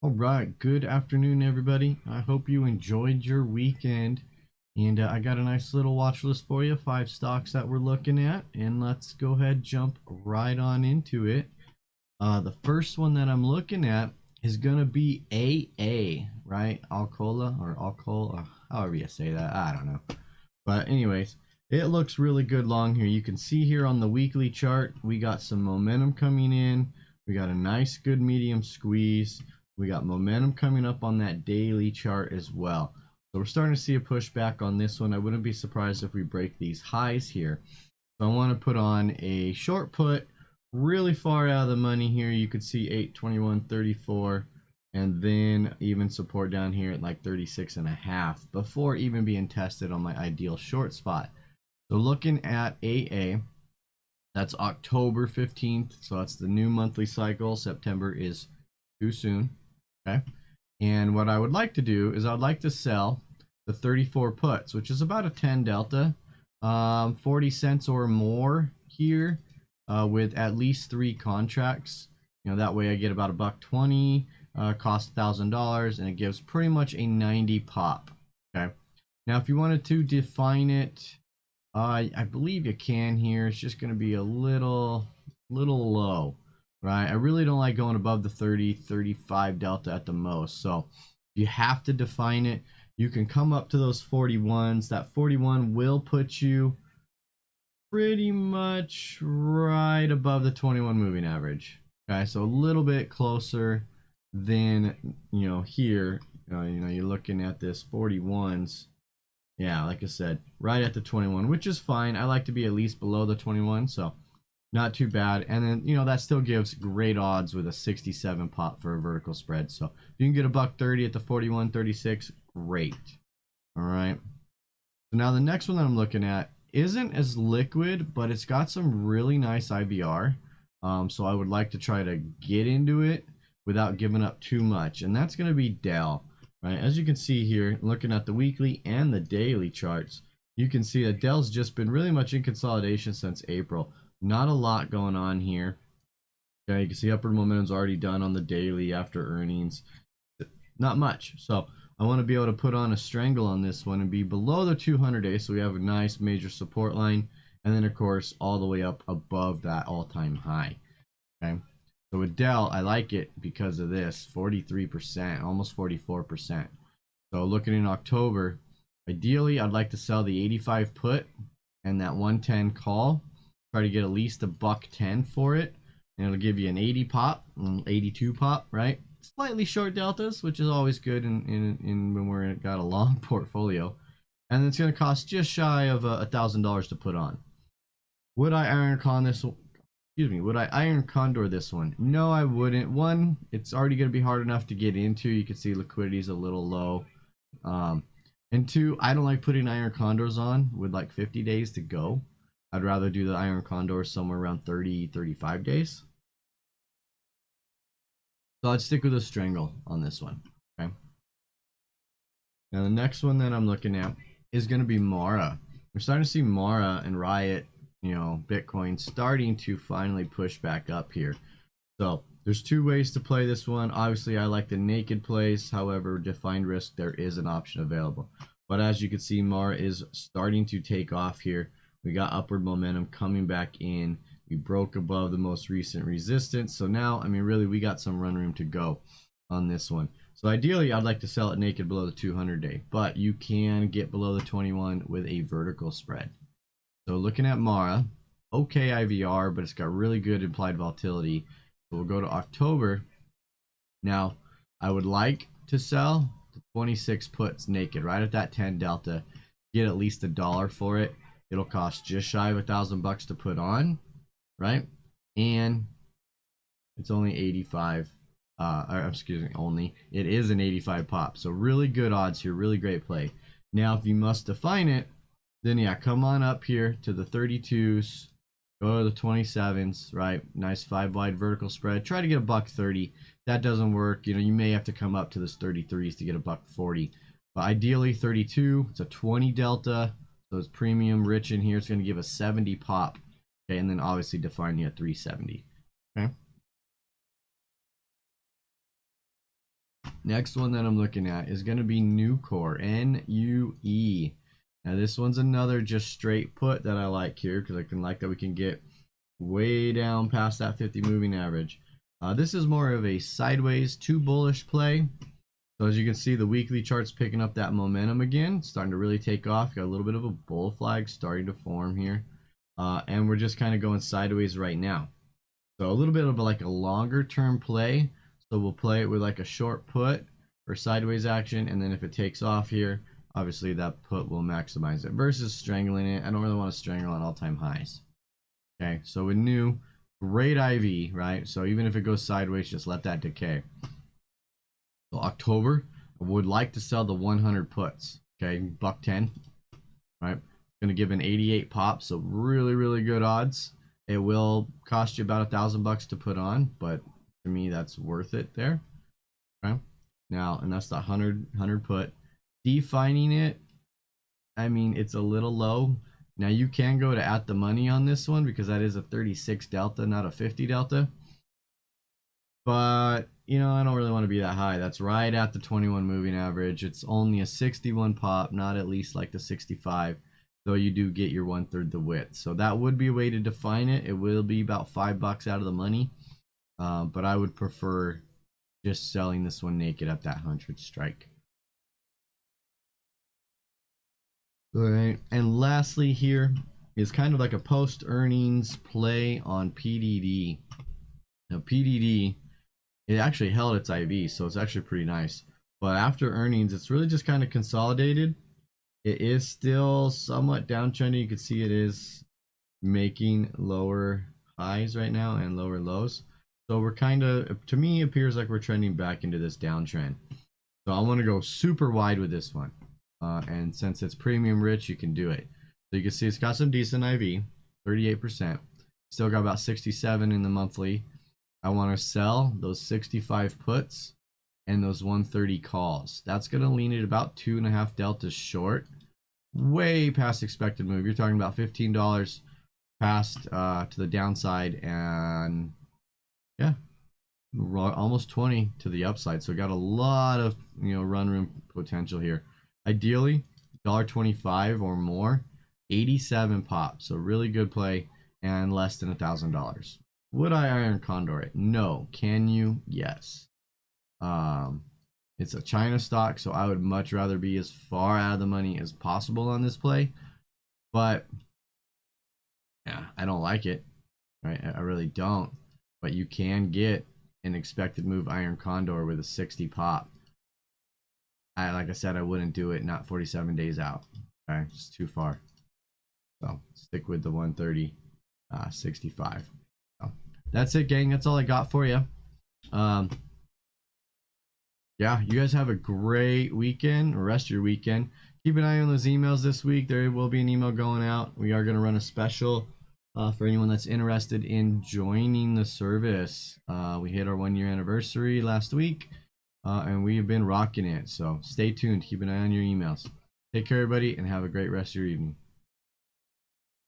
All right, good afternoon, everybody. I hope you enjoyed your weekend. And I got a nice little watch list for you, 5 stocks that we're looking at. And let's go ahead, jump right on into it. The first one that I'm looking at is going to be AA, right? Alcola or Alcola, however you say that. I don't know. But anyways, it looks really good long here. You can see here on the weekly chart, we got some momentum coming in. We got a nice good medium squeeze. We got momentum coming up on that daily chart as well. So we're starting to see a pushback on this one. I wouldn't be surprised if we break these highs here. So I want to put on a short put really far out of the money here. You could see 821.34 and then even support down here at like 36.5 before even being tested on my ideal short spot. So looking at AA, that's October 15th. So that's the new monthly cycle. September is too soon. Okay. And what I would like to do is I'd like to sell the 34 puts, which is about a 10 delta, 40 cents or more here, with at least 3 contracts. That way I get about $1.20, cost $1,000, and it gives pretty much a 90 pop. Okay. Now, if you wanted to define it, I believe you can here. It's just going to be a little low, right? I really don't like going above the 30, 35 delta at the most. So you have to define it. You can come up to those 41s. That 41 will put you pretty much right above the 21 moving average. Okay, so a little bit closer than here. You're looking at this 41s. Yeah, like I said, right at the 21, which is fine. I like to be at least below the 21, so not too bad. And then, that still gives great odds with a 67 pop for a vertical spread. So if you can get a $1.30 at the 41.36, great. All right. So now the next one that I'm looking at isn't as liquid, but it's got some really nice IVR. So I would like to try to get into it without giving up too much. And that's going to be DELL. Right, as you can see here, looking at the weekly and the daily charts, you can see that DELL's just been really much in consolidation since April. Not a lot going on here. Okay, you can see upward momentum's already done on the daily after earnings. Not much. So I want to be able to put on a strangle on this one and be below the 200-day, so we have a nice major support line, and then of course all the way up above that all-time high. Okay. So with DELL, I like it because of this 43%, almost 44%. So looking in October, ideally, I'd like to sell the 85 put and that 110 call. Try to get at least a $1.10 for it, and it'll give you an 80 pop, 82 pop, right? Slightly short deltas, which is always good in when we're got a long portfolio. And it's going to cost just shy of $1,000 to put on. Would I iron con this? Would I iron condor this one? No, I wouldn't. One, it's already going to be hard enough to get into. You can see liquidity is a little low. And two, I don't like putting iron condors on with like 50 days to go. I'd rather do the iron condor somewhere around 30, 35 days. So I'd stick with a strangle on this one. Okay. Now the next one that I'm looking at is going to be Mara. We're starting to see Mara and Riot, Bitcoin starting to finally push back up here. So there's 2 ways to play this one. Obviously, I like the naked plays. However, defined risk, there is an option available. But as you can see, Mara is starting to take off here. We got upward momentum coming back in. We broke above the most recent resistance. So now, really, we got some run room to go on this one. So ideally, I'd like to sell it naked below the 200-day, but you can get below the 21 with a vertical spread. So looking at Mara, okay IVR, but it's got really good implied volatility. So we'll go to October. Now, I would like to sell the 26 puts naked, right at that 10 delta. Get at least $1 for it. It'll cost just shy of $1,000 to put on, right? And it's only 85. It is an 85 pop. So really good odds here, really great play. Now, if you must define it, then yeah, come on up here to the 32s, go to the 27s, right? Nice 5 wide vertical spread. Try to get a $1.30. That doesn't work. You may have to come up to this 33s to get a $1.40. But ideally 32, it's a 20 delta. So it's premium rich in here. It's going to give a 70 pop. Okay, and then obviously defining at 370. Okay. Next one that I'm looking at is going to be NUE Core, NUE. Now this one's another just straight put that I like here because I can like that we can get way down past that 50 moving average. This is more of a sideways to bullish play. So as you can see, the weekly chart's picking up that momentum again, starting to really take off. Got a little bit of a bull flag starting to form here. And we're just kind of going sideways right now. So a little bit of like a longer term play. So we'll play it with like a short put or sideways action. And then if it takes off here, obviously that put will maximize it versus strangling it. I don't really want to strangle on all-time highs. Okay, so with NUE, great IV, right? So even if it goes sideways, just let that decay. So October, I would like to sell the 100 puts. Okay, $1.10, right? It's going to give an 88 pop, so really, really good odds. It will cost you about $1,000 to put on, but to me, that's worth it there. Okay, now, and that's the 100 put. Defining it, I mean, it's a little low. Now you can go to at the money on this one because that is a 36 delta, not a 50 delta. But, you know, I don't really want to be that high. That's right at the 21 moving average. It's only a 61 pop, not at least like the 65, though you do get your 1/3 the width. So that would be a way to define it. It will be about $5 out of the money. But I would prefer just selling this one naked at that 100 strike. All right, and lastly here is kind of like a post earnings play on PDD. Now PDD, it actually held its IV, so it's actually pretty nice. But after earnings, it's really just kind of consolidated. It is still somewhat downtrending. You can see it is making lower highs right now and lower lows. So we're kind of, to me, it appears like we're trending back into this downtrend. So I want to go super wide with this one. And since it's premium rich, you can do it. So you can see it's got some decent IV, 38%. Still got about 67 in the monthly. I want to sell those 65 puts and those 130 calls. That's going to lean it about 2.5 deltas short. Way past expected move. You're talking about $15 past to the downside, and yeah, almost 20 to the upside. So got a lot of, you know, run room potential here. Ideally, $1.25 or more, 87 pop. So really good play and less than $1,000. Would I iron condor it? No. Can you? Yes. It's a China stock, so I would much rather be as far out of the money as possible on this play. But yeah, I don't like it. Right? I really don't. But you can get an expected move iron condor with a 60 pop. Like I said, I wouldn't do it not 47 days out. Okay, it's too far. So stick with the 130, 65. So that's it, gang. That's all I got for you. Yeah, you guys have a great weekend, or rest of your weekend. Keep an eye on those emails this week. There will be an email going out. We are going to run a special for anyone that's interested in joining the service. We hit our 1-year anniversary last week. And we have been rocking it. So stay tuned. Keep an eye on your emails. Take care, everybody, and have a great rest of your evening.